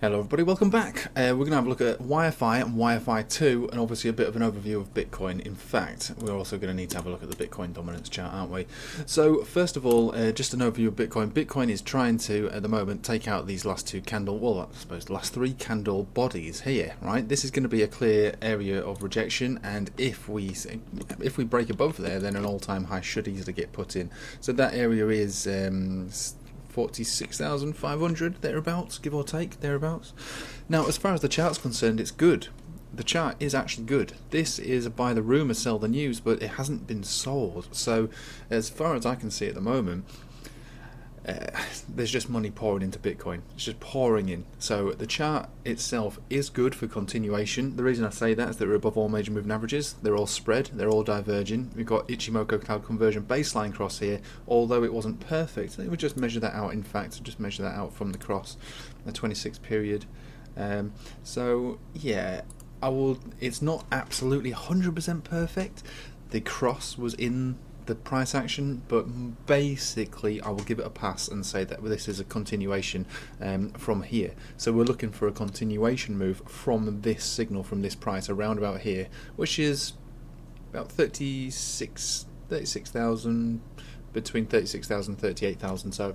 Hello everybody, welcome back. We're going to have a look at YFI and YFI2 and obviously a bit of an overview of Bitcoin. In fact, we're also going to need to have a look at the Bitcoin dominance chart, aren't we? So first of all, just an overview of Bitcoin. Bitcoin is trying to, at the moment, take out these last two candle, well I suppose the last three candle bodies here, right? This is going to be a clear area of rejection, and if we break above there, then an all-time high should easily get put in. So that area is 46,500 thereabouts, give or take, thereabouts. Now, as far as the chart's concerned, it's good. The chart is actually good. This is a buy the rumour, sell the news, but it hasn't been sold. So, as far as I can see at the moment, there's just money pouring into Bitcoin. It's just pouring in. So the chart itself is good for continuation. The reason I say that is that we're above all major moving averages. They're all spread. They're all diverging. We've got Ichimoku cloud conversion baseline cross here. Although it wasn't perfect, we would just measure that out. In fact, just measure that out from the cross, the 26 period. So yeah, It's not absolutely 100% perfect. The cross was in the price action, but basically I will give it a pass and say that this is a continuation from here. So we're looking for a continuation move from this signal, from this price around about here, which is about 36,000, between 36,000 and 38,000. So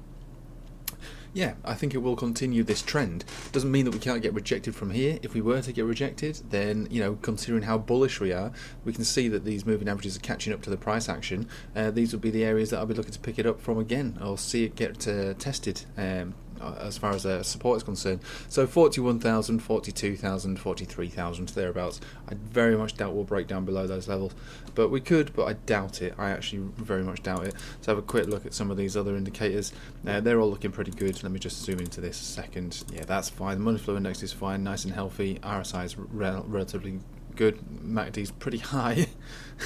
yeah, I think it will continue this trend. Doesn't mean that we can't get rejected from here. If we were to get rejected, then, you know, considering how bullish we are, we can see that these moving averages are catching up to the price action. These will be the areas that I'll be looking to pick it up from again, or see it get tested as far as support is concerned. So 41,000, 42,000, 43,000, thereabouts. I very much doubt we'll break down below those levels, but we could, but I doubt it. I actually very much doubt it. So have a quick look at some of these other indicators. They're all looking pretty good. Let me just zoom into this a second. Yeah, that's fine. The money flow index is fine, nice and healthy. RSI is relatively good. MACD's pretty high.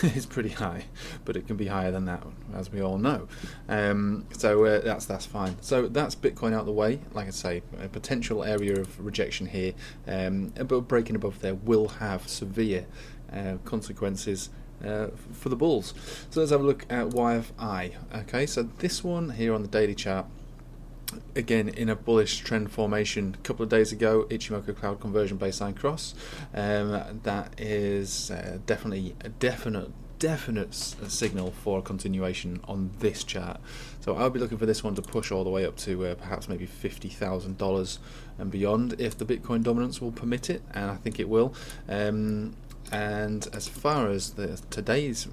It's pretty high, but it can be higher than that, as we all know. So that's fine. So that's Bitcoin out the way. Like I say, a potential area of rejection here, but breaking above there will have severe consequences for the bulls. So let's have a look at YFI. Okay, so this one here on the daily chart, again in a bullish trend formation. A couple of days ago, Ichimoku cloud conversion baseline cross. That is definitely a definite signal for a continuation on this chart. So I'll be looking for this one to push all the way up to perhaps maybe $50,000 and beyond, if the Bitcoin dominance will permit it, and I think it will. And as far as today is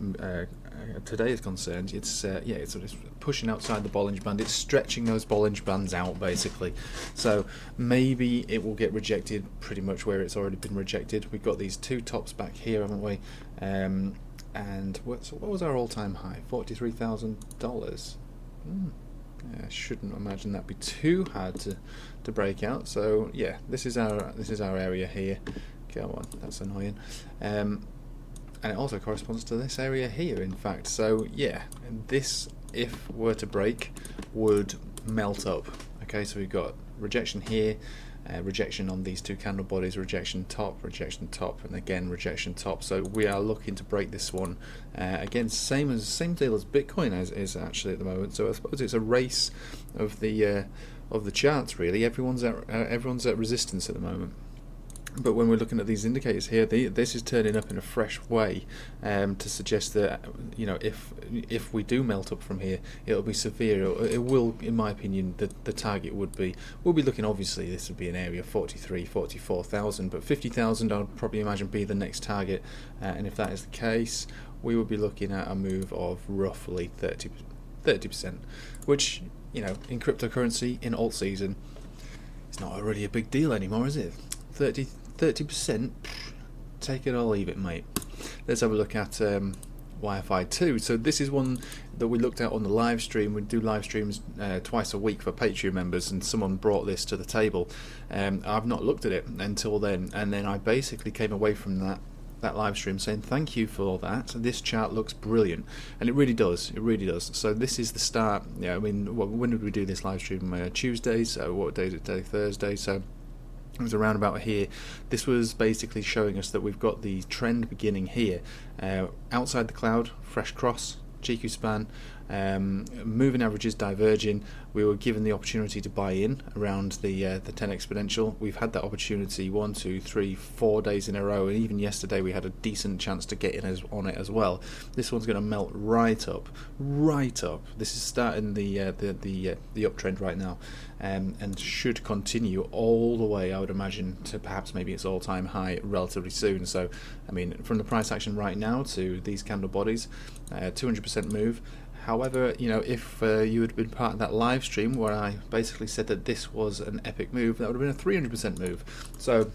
concerned, it's sort of pushing outside the Bollinger Band. It's stretching those Bollinger Bands out, basically. So maybe it will get rejected pretty much where it's already been rejected. We've got these two tops back here, haven't we? And what was our all-time high? $43,000. I shouldn't imagine that'd be too hard to break out. So yeah, this is our area here. Go on, that's annoying. And it also corresponds to this area here, in fact. So yeah, this, if were to break, would melt up. Okay, so we've got rejection here, rejection on these two candle bodies, rejection top, and again rejection top. So we are looking to break this one again. Same deal as Bitcoin is actually at the moment. So I suppose it's a race of the charts, really. Everyone's at resistance at the moment. But when we're looking at these indicators here, this is turning up in a fresh way to suggest that, you know, if we do melt up from here, it'll be severe. It will, in my opinion, the target would be, we'll be looking, obviously this would be an area 43, 44,000, but 50,000 I'd probably imagine be the next target. And if that is the case, we would be looking at a move of roughly 30%, which, you know, in cryptocurrency, in alt season, it's not really a big deal anymore, is it? 30%, take it or leave it, mate. Let's have a look at YFI2. So this is one that we looked at on the live stream. We do live streams twice a week for Patreon members, and someone brought this to the table. I've not looked at it until then, and then I basically came away from that live stream saying thank you for that. This chart looks brilliant, and it really does. So this is the start. Yeah, I mean, when did we do this live stream? Tuesday. So what day is it today? Thursday. So it was around about here. This was basically showing us that we've got the trend beginning here, outside the cloud, fresh cross, GQ span, moving averages diverging. We were given the opportunity to buy in around the 10 exponential. We've had that opportunity 1, 2, 3, 4 days in a row, and even yesterday we had a decent chance to get in on it as well. This one's going to melt right up. This is starting the uptrend right now, and should continue all the way, I would imagine, to perhaps maybe its all-time high relatively soon. So, I mean, from the price action right now to these candle bodies, 200% move. However, you know, if you had been part of that live stream where I basically said that this was an epic move, that would have been a 300% move. So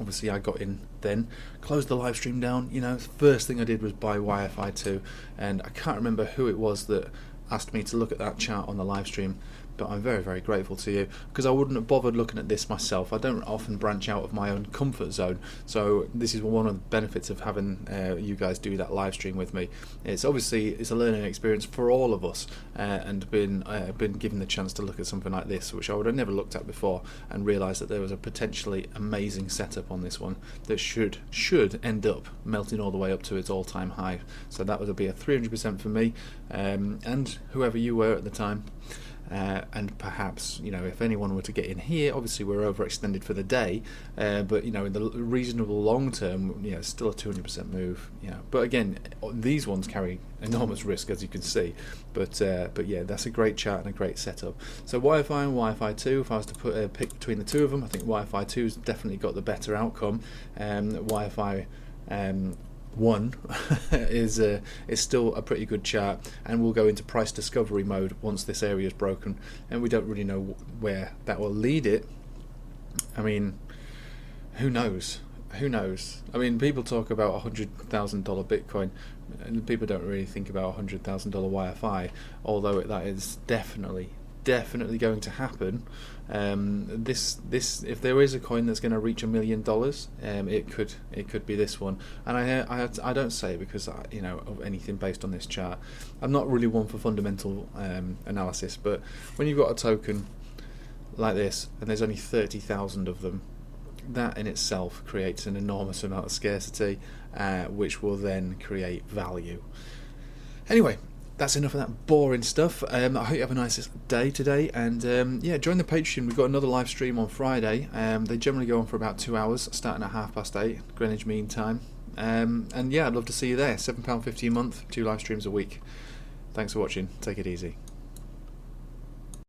obviously I got in then, closed the live stream down. You know, first thing I did was buy YFI2, and I can't remember who it was that asked me to look at that chart on the live stream, but I'm very, very grateful to you, because I wouldn't have bothered looking at this myself. I don't often branch out of my own comfort zone, so this is one of the benefits of having you guys do that live stream with me. It's obviously a learning experience for all of us, and been given the chance to look at something like this, which I would have never looked at before, and realised that there was a potentially amazing setup on this one that should end up melting all the way up to its all-time high. So that would be a 300% for me, and whoever you were at the time. And perhaps, you know, if anyone were to get in here, obviously we're overextended for the day, but you know, in the reasonable long term, you know, still a 200% move. You know, but again, these ones carry enormous risk, as you can see. But yeah, that's a great chart and a great setup. So YFI and YFI2, if I was to put a pick between the two of them, I think YFI2's definitely got the better outcome. YFI 1 is still a pretty good chart, and we'll go into price discovery mode once this area is broken, and we don't really know where that will lead it. I mean, who knows? I mean, people talk about $100,000 Bitcoin, and people don't really think about $100,000 YFI, although that is definitely going to happen. This if there is a coin that's going to reach $1 million, it could be this one. And I don't say it because you know, of anything based on this chart. I'm not really one for fundamental analysis, but when you've got a token like this and there's only 30,000 of them, that in itself creates an enormous amount of scarcity, which will then create value. Anyway, that's enough of that boring stuff. I hope you have a nice day today, and yeah, join the Patreon. We've got another live stream on Friday. They generally go on for about 2 hours, starting at 8:30 Greenwich Mean Time. And yeah, I'd love to see you there. £7.50 a month, 2 live streams a week. Thanks for watching. Take it easy.